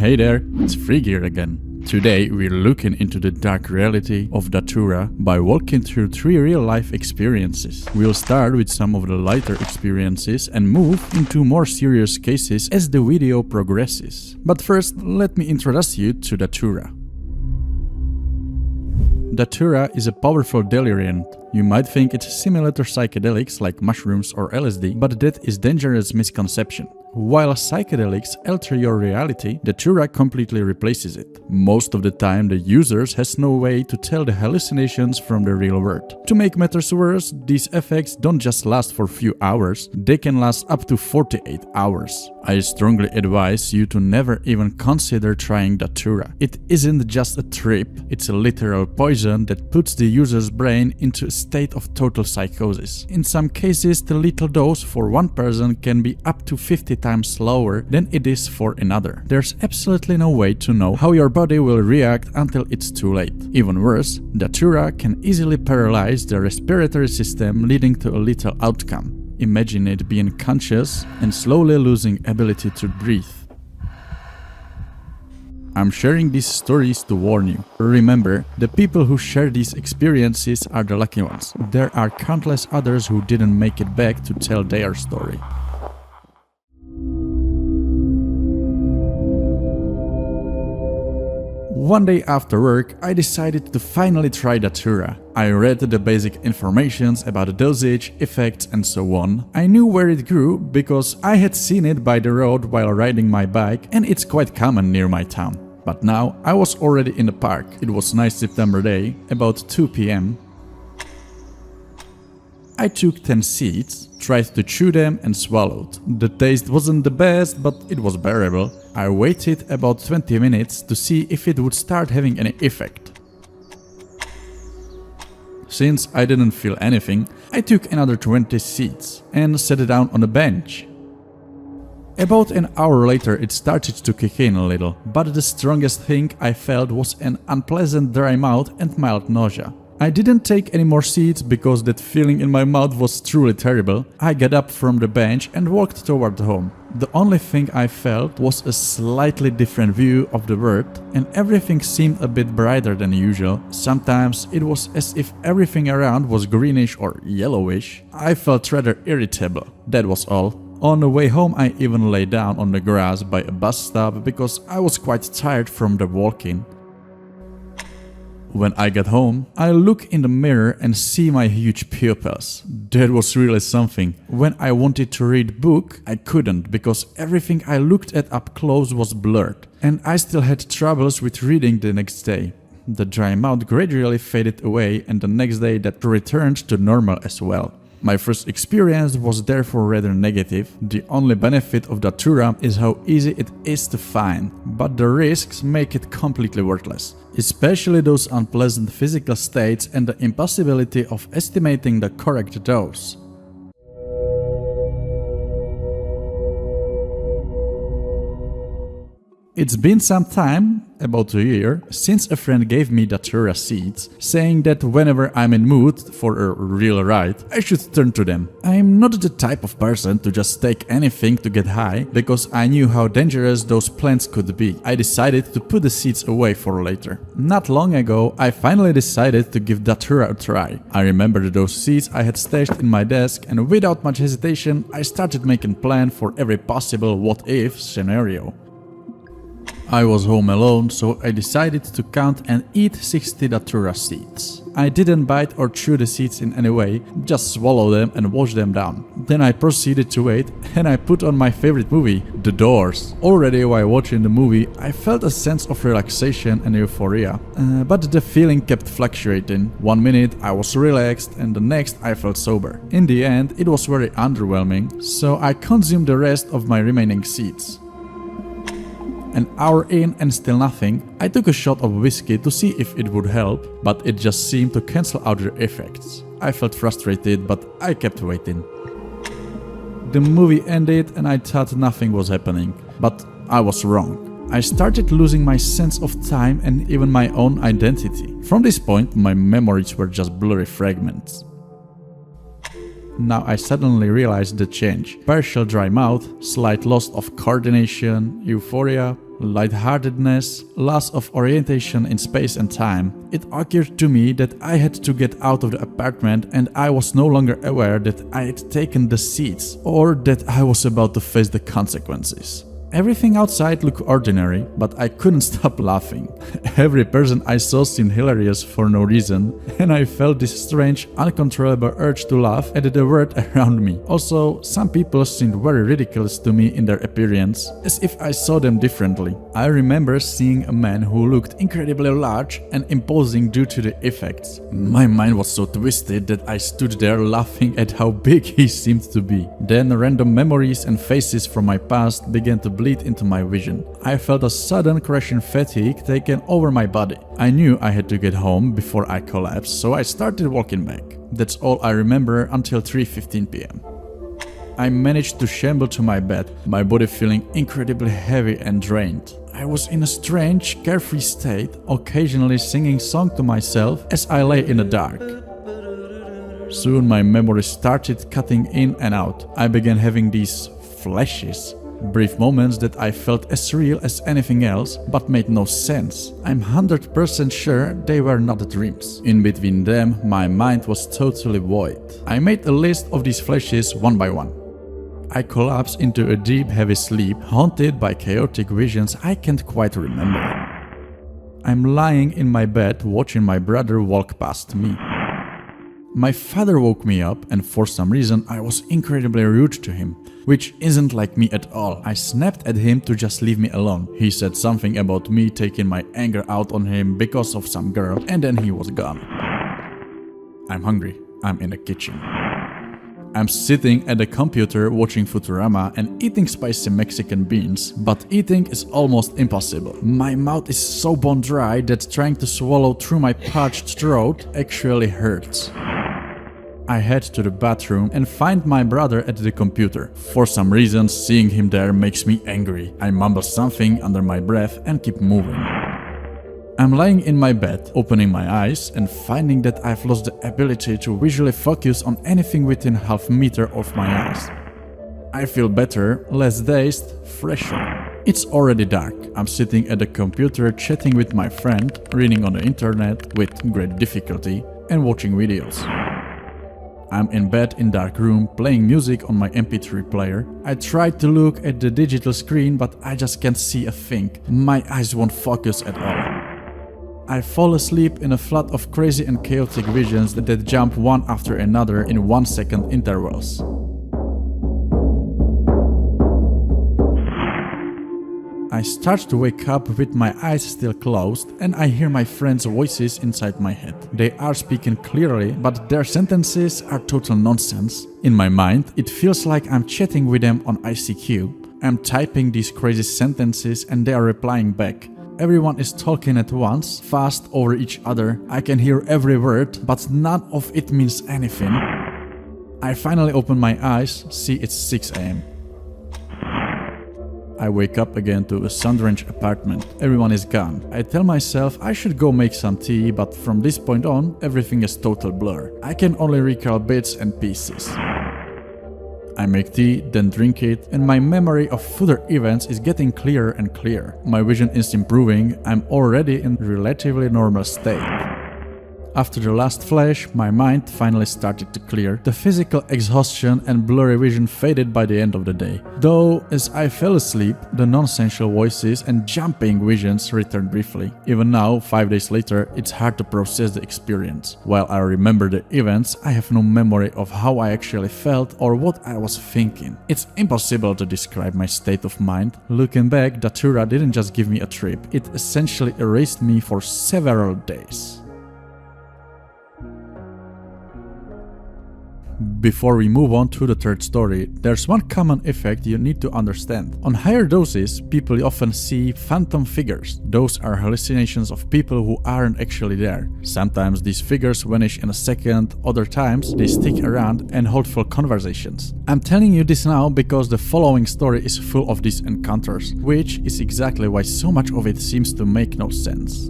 Hey there, it's Frigir again. Today we're looking into the dark reality of Datura by walking through 3 real-life experiences. We'll start with some of the lighter experiences and move into more serious cases as the video progresses. But first, let me introduce you to Datura. Datura is a powerful delirium. You might think it's similar to psychedelics like mushrooms or LSD, but that is a dangerous misconception. While psychedelics alter your reality, Datura completely replaces it. Most of the time, the users has no way to tell the hallucinations from the real world. To make matters worse, these effects don't just last for a few hours, they can last up to 48 hours. I strongly advise you to never even consider trying Datura. It isn't just a trip, it's a literal poison that puts the user's brain into a state of total psychosis. In some cases, the lethal dose for one person can be up to 50 times lower than it is for another. There's absolutely no way to know how your body will react until it's too late. Even worse, Datura can easily paralyze the respiratory system, leading to a lethal outcome. Imagine it being conscious and slowly losing ability to breathe. I'm sharing these stories to warn you. Remember, the people who share these experiences are the lucky ones. There are countless others who didn't make it back to tell their story. One day after work, I decided to finally try Datura. I read the basic informations about the dosage, effects and so on. I knew where it grew because I had seen it by the road while riding my bike, and it's quite common near my town. But now I was already in the park. It was a nice September day, about 2 p.m. I took 10 seeds, tried to chew them and swallowed. The taste wasn't the best, but it was bearable. I waited about 20 minutes to see if it would start having any effect. Since I didn't feel anything, I took another 20 seeds and sat down on a bench. About an hour later it started to kick in a little, but the strongest thing I felt was an unpleasant dry mouth and mild nausea. I didn't take any more seeds because that feeling in my mouth was truly terrible. I got up from the bench and walked toward home. The only thing I felt was a slightly different view of the world, and everything seemed a bit brighter than usual. Sometimes it was as if everything around was greenish or yellowish. I felt rather irritable, that was all. On the way home I even lay down on the grass by a bus stop because I was quite tired from the walking. When I got home, I look in the mirror and see my huge pupils. That was really something. When I wanted to read a book, I couldn't because everything I looked at up close was blurred. And I still had troubles with reading the next day. The dry mouth gradually faded away and the next day that returned to normal as well. My first experience was therefore rather negative. The only benefit of Datura is how easy it is to find, but the risks make it completely worthless. Especially those unpleasant physical states and the impossibility of estimating the correct dose. It's been some time, about a year, since a friend gave me Datura seeds, saying that whenever I'm in mood for a real ride, I should turn to them. I'm not the type of person to just take anything to get high, because I knew how dangerous those plants could be. I decided to put the seeds away for later. Not long ago, I finally decided to give Datura a try. I remembered those seeds I had stashed in my desk, and without much hesitation, I started making plans for every possible what-if scenario. I was home alone, so I decided to count and eat 60 Datura seeds. I didn't bite or chew the seeds in any way, just swallow them and wash them down. Then I proceeded to wait and I put on my favorite movie, The Doors. Already while watching the movie, I felt a sense of relaxation and euphoria. But the feeling kept fluctuating. 1 minute I was relaxed and the next I felt sober. In the end, it was very underwhelming, so I consumed the rest of my remaining seeds. An hour in and still nothing, I took a shot of whiskey to see if it would help, but it just seemed to cancel out the effects. I felt frustrated, but I kept waiting. The movie ended and I thought nothing was happening, but I was wrong. I started losing my sense of time and even my own identity. From this point, my memories were just blurry fragments. Now I suddenly realized the change. Partial dry mouth, slight loss of coordination, euphoria, lightheartedness, loss of orientation in space and time. It occurred to me that I had to get out of the apartment and I was no longer aware that I had taken the seats or that I was about to face the consequences. Everything outside looked ordinary, but I couldn't stop laughing. Every person I saw seemed hilarious for no reason, and I felt this strange, uncontrollable urge to laugh at the world around me. Also, some people seemed very ridiculous to me in their appearance, as if I saw them differently. I remember seeing a man who looked incredibly large and imposing due to the effects. My mind was so twisted that I stood there laughing at how big he seemed to be. Then random memories and faces from my past began to bleed into my vision. I felt a sudden crashing fatigue taken over my body. I knew I had to get home before I collapsed, so I started walking back. That's all I remember until 3:15 p.m. I managed to shamble to my bed, my body feeling incredibly heavy and drained. I was in a strange, carefree state, occasionally singing songs to myself as I lay in the dark. Soon my memory started cutting in and out. I began having these flashes. Brief moments that I felt as real as anything else, but made no sense. I'm 100% sure they were not dreams. In between them, my mind was totally void. I made a list of these flashes one by one. I collapsed into a deep, heavy sleep, haunted by chaotic visions I can't quite remember. I'm lying in my bed watching my brother walk past me. My father woke me up, and for some reason I was incredibly rude to him, which isn't like me at all. I snapped at him to just leave me alone. He said something about me taking my anger out on him because of some girl, and then he was gone. I'm hungry. I'm in the kitchen. I'm sitting at the computer watching Futurama and eating spicy Mexican beans, but eating is almost impossible. My mouth is so bone dry that trying to swallow through my parched throat actually hurts. I head to the bathroom and find my brother at the computer. For some reason, seeing him there makes me angry. I mumble something under my breath and keep moving. I'm lying in my bed, opening my eyes and finding that I've lost the ability to visually focus on anything within half a meter of my eyes. I feel better, less dazed, fresher. It's already dark. I'm sitting at the computer chatting with my friend, reading on the internet with great difficulty, and watching videos. I'm in bed in dark room, playing music on my MP3 player. I tried to look at the digital screen, but I just can't see a thing. My eyes won't focus at all. I fall asleep in a flood of crazy and chaotic visions that jump one after another in 1 second intervals. I start to wake up with my eyes still closed, and I hear my friends' voices inside my head. They are speaking clearly, but their sentences are total nonsense. In my mind, it feels like I'm chatting with them on ICQ. I'm typing these crazy sentences and they are replying back. Everyone is talking at once, fast over each other. I can hear every word, but none of it means anything. I finally open my eyes, see it's 6 a.m. I wake up again to a sun-drenched apartment. Everyone is gone. I tell myself I should go make some tea, but from this point on, everything is total blur. I can only recall bits and pieces. I make tea, then drink it, and my memory of further events is getting clearer and clearer. My vision is improving. I'm already in a relatively normal state. After the last flash, my mind finally started to clear. The physical exhaustion and blurry vision faded by the end of the day. Though, as I fell asleep, the nonsensical voices and jumping visions returned briefly. Even now, 5 days later, it's hard to process the experience. While I remember the events, I have no memory of how I actually felt or what I was thinking. It's impossible to describe my state of mind. Looking back, Datura didn't just give me a trip, it essentially erased me for several days. Before we move on to the third story, there's one common effect you need to understand. On higher doses, people often see phantom figures. Those are hallucinations of people who aren't actually there. Sometimes these figures vanish in a second, other times they stick around and hold full conversations. I'm telling you this now because the following story is full of these encounters, which is exactly why so much of it seems to make no sense.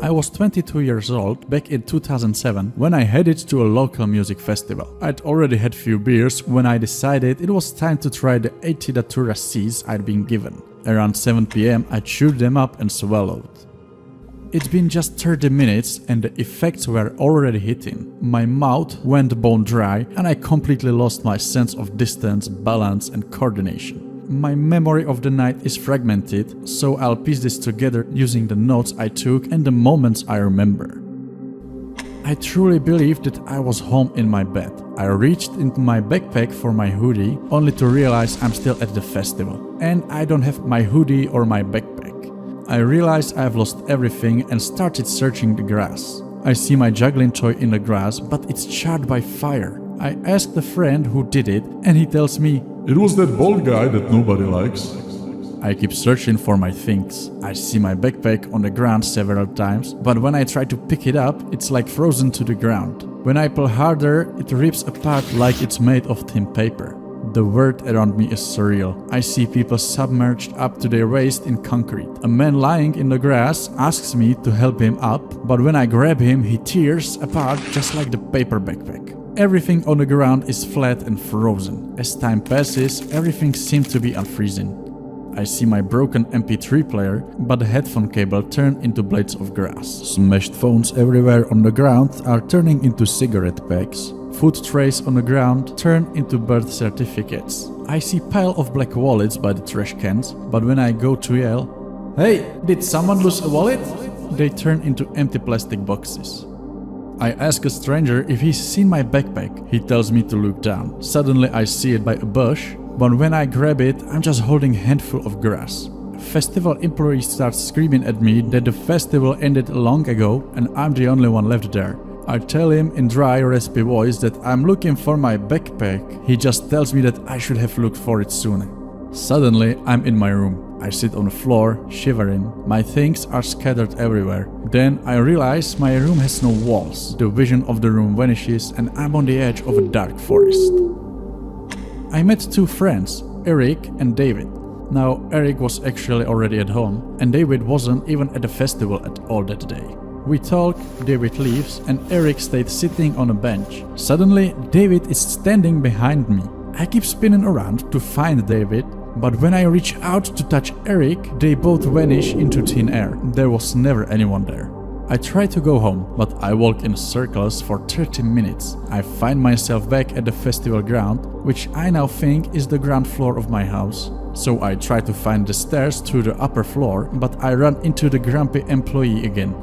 I I was 22 years old back in 2007 when I headed to a local music festival. I'd already had few beers when I decided it was time to try the 80 Datura seeds I'd been given. Around 7 PM I chewed them up and swallowed. It'd been just 30 minutes and the effects were already hitting. My mouth went bone dry and I completely lost my sense of distance, balance and coordination. My memory of the night is fragmented, so I'll piece this together using the notes I took and the moments I remember. I truly believed that I was home in my bed. I reached into my backpack for my hoodie, only to realize I'm still at the festival. And I don't have my hoodie or my backpack. I realize I've lost everything and started searching the grass. I see my juggling toy in the grass, but it's charred by fire. I asked a friend who did it, and he tells me, "It was that bald guy that nobody likes." I keep searching for my things. I see my backpack on the ground several times, but when I try to pick it up, it's like frozen to the ground. When I pull harder, it rips apart like it's made of thin paper. The world around me is surreal. I see people submerged up to their waist in concrete. A man lying in the grass asks me to help him up, but when I grab him, he tears apart just like the paper backpack. Everything on the ground is flat and frozen. As time passes, everything seems to be unfreezing. I see my broken MP3 player, but the headphone cable turned into blades of grass. Smashed phones everywhere on the ground are turning into cigarette packs. Food trays on the ground turn into birth certificates. I see pile of black wallets by the trash cans, but when I go to yell, "Hey, did someone lose a wallet?" they turn into empty plastic boxes. I ask a stranger if he's seen my backpack. He tells me to look down. Suddenly I see it by a bush, but when I grab it, I'm just holding a handful of grass. Festival employees start screaming at me that the festival ended long ago and I'm the only one left there. I tell him in dry, raspy voice that I'm looking for my backpack. He just tells me that I should have looked for it sooner. Suddenly, I'm in my room. I sit on the floor, shivering. My things are scattered everywhere. Then I realize my room has no walls. The vision of the room vanishes and I'm on the edge of a dark forest. I met two friends, Eric and David. Now, Eric was actually already at home, and David wasn't even at the festival at all that day. We talk, David leaves, and Eric stayed sitting on a bench. Suddenly, David is standing behind me. I keep spinning around to find David, but when I reach out to touch Eric, they both vanish into thin air. There was never anyone there. I try to go home, but I walk in circles for 30 minutes. I find myself back at the festival ground, which I now think is the ground floor of my house. So I try to find the stairs to the upper floor, but I run into the grumpy employee again.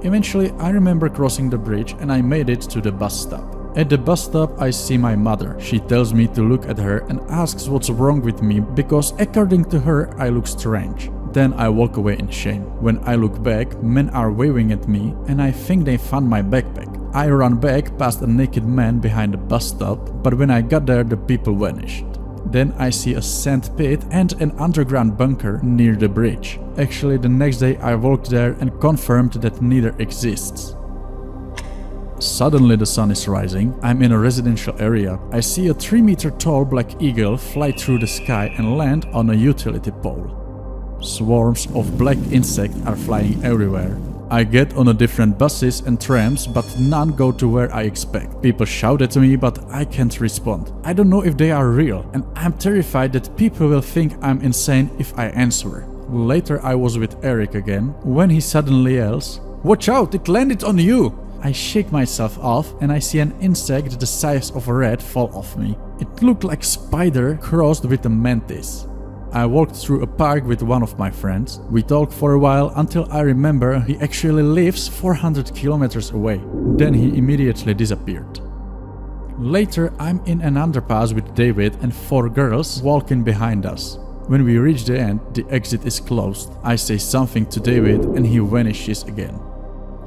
Eventually, I remember crossing the bridge and I made it to the bus stop. At the bus stop, I see my mother. She tells me to look at her and asks what's wrong with me because according to her, I look strange. Then I walk away in shame. When I look back, men are waving at me and I think they found my backpack. I run back past a naked man behind the bus stop, but when I got there, the people vanished. Then I see a sand pit and an underground bunker near the bridge. Actually, the next day I walked there and confirmed that neither exists. Suddenly the sun is rising. I'm in a residential area. I see a 3-meter tall black eagle fly through the sky and land on a utility pole. Swarms of black insects are flying everywhere. I get on a different buses and trams, but none go to where I expect. People shout at me, but I can't respond. I don't know if they are real, and I'm terrified that people will think I'm insane if I answer. Later I was with Eric again, when he suddenly yells, "Watch out, it landed on you!" I shake myself off and I see an insect the size of a rat fall off me. It looked like a spider crossed with a mantis. I walked through a park with one of my friends. We talked for a while until I remember he actually lives 400 kilometers away. Then he immediately disappeared. Later, I'm in an underpass with David and 4 girls walking behind us. When we reach the end, the exit is closed. I say something to David and he vanishes again.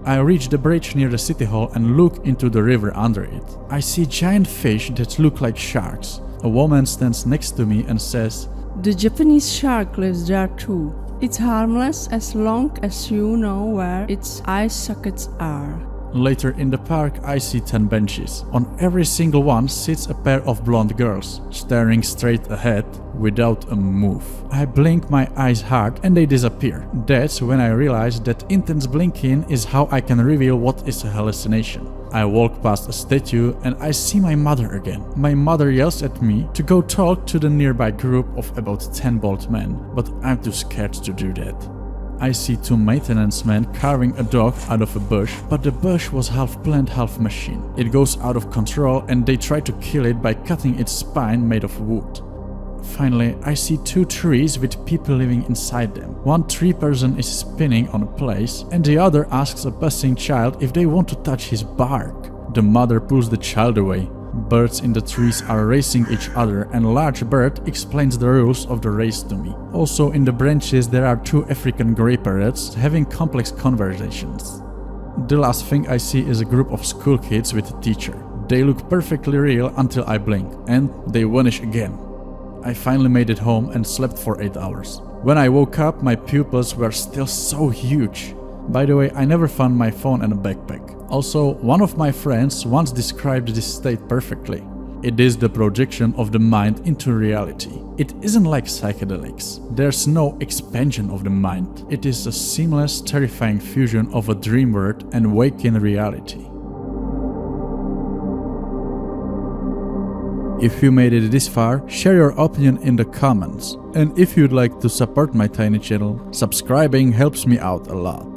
I reach the bridge near the city hall and look into the river under it. I see giant fish that look like sharks. A woman stands next to me and says, "The Japanese shark lives there too. It's harmless as long as you know where its eye sockets are." Later in the park, I see 10 benches. On every single one sits a pair of blonde girls, staring straight ahead without a move. I blink my eyes hard and they disappear. That's when I realize that intense blinking is how I can reveal what is a hallucination. I walk past a statue and I see my mother again. My mother yells at me to go talk to the nearby group of about 10 bald men, but I'm too scared to do that. I see 2 maintenance men carving a dog out of a bush, but the bush was half plant, half machine. It goes out of control and they try to kill it by cutting its spine made of wood. Finally, I see 2 trees with people living inside them. One tree person is spinning on a place and the other asks a passing child if they want to touch his bark. The mother pulls the child away. Birds in the trees are racing each other and a large bird explains the rules of the race to me. Also in the branches there are 2 African grey parrots having complex conversations. The last thing I see is a group of school kids with a teacher. They look perfectly real until I blink and they vanish again. I finally made it home and slept for 8 hours. When I woke up, my pupils were still so huge. By the way, I never found my phone in a backpack. Also, one of my friends once described this state perfectly. It is the projection of the mind into reality. It isn't like psychedelics. There's no expansion of the mind. It is a seamless, terrifying fusion of a dream world and waking reality. If you made it this far, share your opinion in the comments. And if you'd like to support my tiny channel, subscribing helps me out a lot.